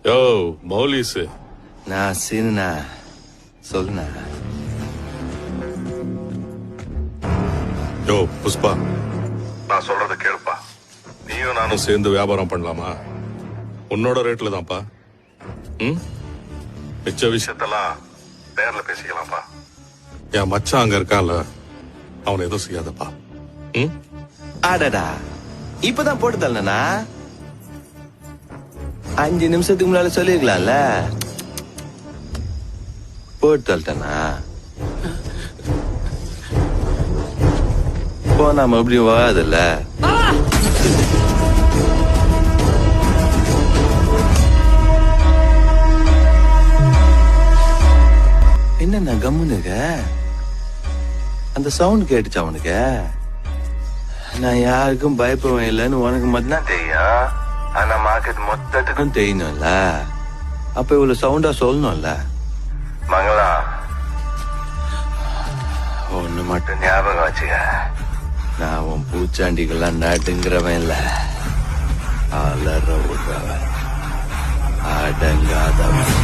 யோ மௌலிஸ், நான் சீனா சொல்லுண்ணா. யோ புஷ்பா, நான் சொல்றத கேளுப்பா. நீயும் நானும் சேர்ந்து வியாபாரம் பண்ணலாமா? உன்னோட ரேட்ல தான்ப்பா. மிச்ச விஷயத்தெல்லாம் நேர்ல பேசிக்கலாம்ப்பா. என் மச்சான் அங்க இருக்கான்ல, அவனை எதுவும் செய்யாதப்பா. ஆடாடா, இப்பதான் போட்டு தரலண்ணா. 5 நிமிஷத்துக்கு முன்னால சொல்லிருக்கலாம்ல. போட்டு தரட்டண்ணா. போனா மறுபடியும் வராதுல்ல. என்ன கம்முனுங்க? அந்த சவுண்ட் கேட்டுச்சா உனக்கு? நான் யாருக்கும் பயப்படுவேன் இல்லைன்னு உனக்கு மட்டும்தான் தெரியும். ஆனா மார்க்கெட் மொத்தத்துக்கும் தெரியணும்ல. அப்ப இவ்வளவு சவுண்டா சொல்லணும்ல. மங்களா, ஒண்ணு மட்டும் ஞாபகம் வச்சுக்க. நான் உன் பூச்சாண்டிகள்லாம் நடுங்கிறவன் இல்ல, அலற விடுறவன், அடங்காதவன்.